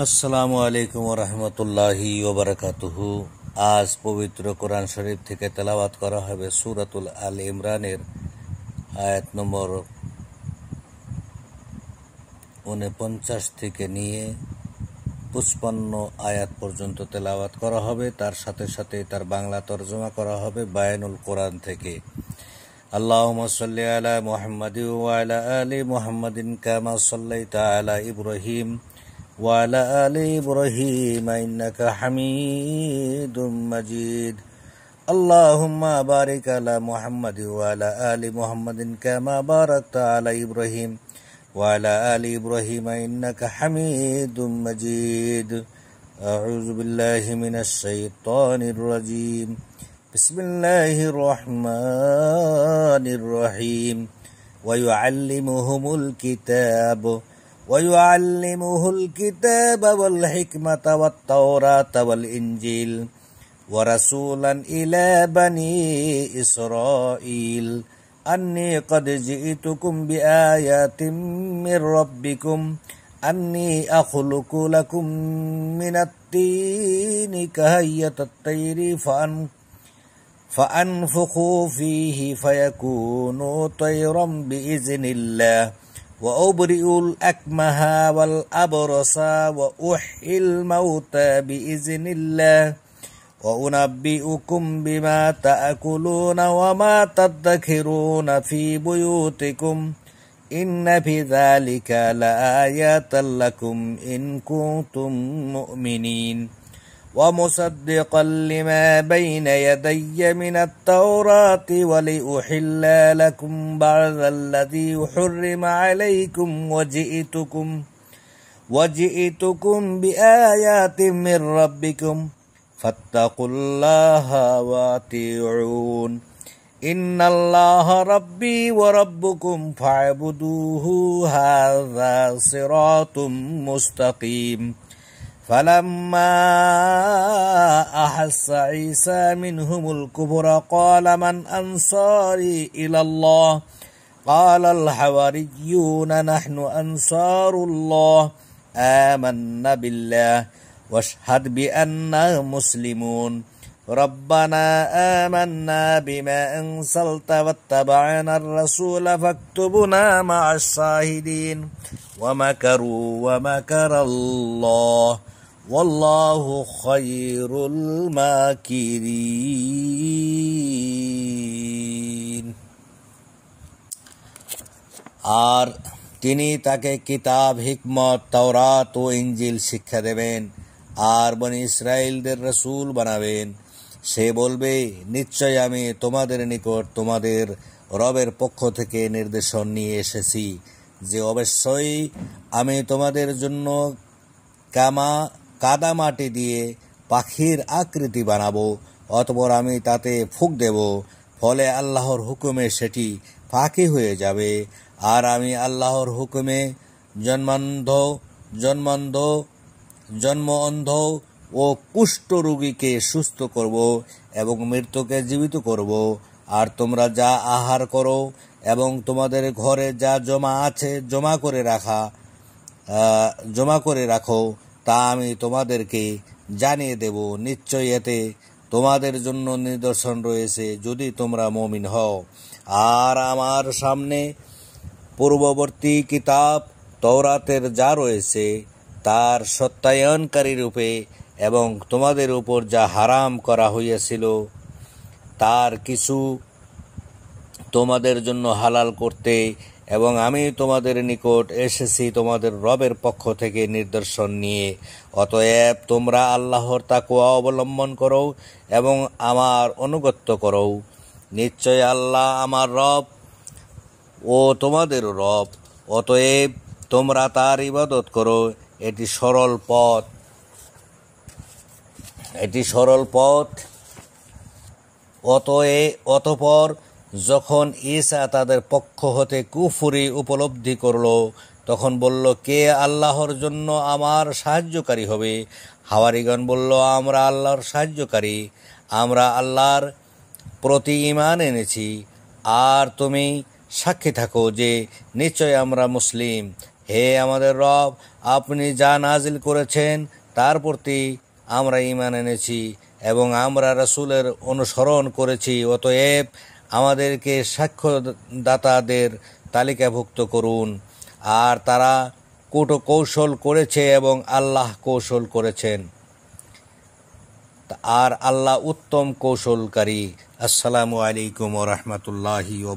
আসসালামু আলাইকুম ওয়া রাহমাতুল্লাহি ওয়া বারাকাতুহু। আজ পবিত্র কোরআন শরীফ থেকে তেলাওয়াত করা হবে সূরাতুল আল ইমরানের আয়াত নম্বর 49 থেকে নিয়ে 55 আয়াত পর্যন্ত তেলাওয়াত করা হবে। তার সাথে সাথে তার বাংলা তরজমা করা হবে বায়ানুল কোরআন থেকে। আল্লাহুম্মা সাল্লি আলা মুহাম্মাদিন ওয়া আলা আলি মুহাম্মাদিন কামা সাল্লাইতা আলা ইব্রাহিম وعلى آل إبراهيم إنك حميد مجيد اللهم بارك على محمد وعلى آل محمد كما باركت على إبراهيم وعلى آل إبراهيم إنك حميد مجيد أعوذ بالله من الشيطان الرجيم بسم الله الرحمن الرحيم ويعلمهم الكتاب والحكمة والتوراة والإنجيل ورسولا إلى بني إسرائيل أني قد جئتكم بآيات من ربكم أني أخلق لكم من الطين كهيئة الطير فأنفخوا فيه فيكون طيرا بإذن الله وأبرئ الأكمه والأبرص وأحيي الموتى بإذن الله وأنبئكم بما تأكلون وما تدخرون في بيوتكم إن في ذلك لآيات لكم إن كنتم مؤمنين ومصدقا لما بين يدي من التوراة ولأحل لكم بعض الذي حرم عليكم وجئتكم بآيات من ربكم فاتقوا الله وأطيعون إن الله ربي وربكم فاعبدوه هذا صراط مستقيم فلما أحس عيسى منهم الكفر قال من أنصاري إلى الله قال الحواريون نحن أنصار الله آمنا بالله واشهد بأننا مسلمون ربنا آمنا بما أنزلت واتبعنا الرسول فاكتبنا مع الشاهدين ومكروا ومكر الله والله خير الماكرين। আর তিনি তাকে কিতাব, হিকমত, তাওরাত ও ইনজিল শিক্ষা দেবেন আর বনি ইসরাইলদের রাসূল বানাবেন। সে বলবে, নিশ্চয় আমি তোমাদের নিকট তোমাদের রবের পক্ষ থেকে নির্দেশন নিয়ে এসেছি যে অবশ্যই আমি তোমাদের জন্য কাদা মাটি দিয়ে পাখির আকৃতি বানাবো, অতঃপর আমি তাতে ফুঁক দেব, ফলে আল্লাহর হুকুমে সেটি পাখি হয়ে যাবে। আর আমি আল্লাহর হুকুমে জন্ম অন্ধ ও কুষ্ঠ রোগীকে সুস্থ করব এবং মৃতকে জীবিত করব। আর তোমরা যা আহার করো এবং তোমাদের ঘরে যা জমা আছে জমা করে রাখো তা আমি তোমাদেরকে জানিয়ে দেব। নিশ্চয় এতে তোমাদের জন্য নিদর্শন রয়েছে যদি তোমরা মুমিন হও। আর আমার সামনে পূর্ববর্তী কিতাব তওরাতের যা রয়েছে তার সত্যায়নকারী রূপে এবং তোমাদের উপর যা হারাম করা হইয়াছিল তার কিছু তোমাদের জন্য হালাল করতে, এবং আমি তোমাদের নিকট এসেছি তোমাদের রবের পক্ষ থেকে নিদর্শন নিয়ে। অতএব তোমরা আল্লাহর তাকওয়া অবলম্বন করো এবং আমার আনুগত্য করো। নিশ্চয় আল্লাহ আমার রব ও তোমাদের রব, অতএব তোমরা তার ইবাদত করো। এটি সরল পথ। অতঃপর যখন ঈসা তাদের পক্ষ হতে কুফরি উপলব্ধি করল, তখন বলল, কে আল্লাহর জন্য আমার সাহায্যকারী হবে? হাওয়ারীগণ বলল, আমরা আল্লাহর সাহায্যকারী, আমরা আল্লাহর প্রতি ঈমান এনেছি, আর তুমি সাক্ষী থাকো যে নিশ্চয় আমরা মুসলিম। হে আমাদের রব, আপনি যা নাজিল করেছেন তার প্রতি আমরা ঈমান এনেছি এবং আমরা রাসূলের অনুসরণ করেছি। অতএব আমাদেরকে সাক্ষ্যদাতাদের তালিকাভুক্ত করুন। আর তারা কৌশল করেছে এবং আল্লাহ কৌশল করেছেন, আর আল্লাহ উত্তম কৌশলকারী। আসসালামু আলাইকুম ওয়া রাহমাতুল্লাহি ওয়া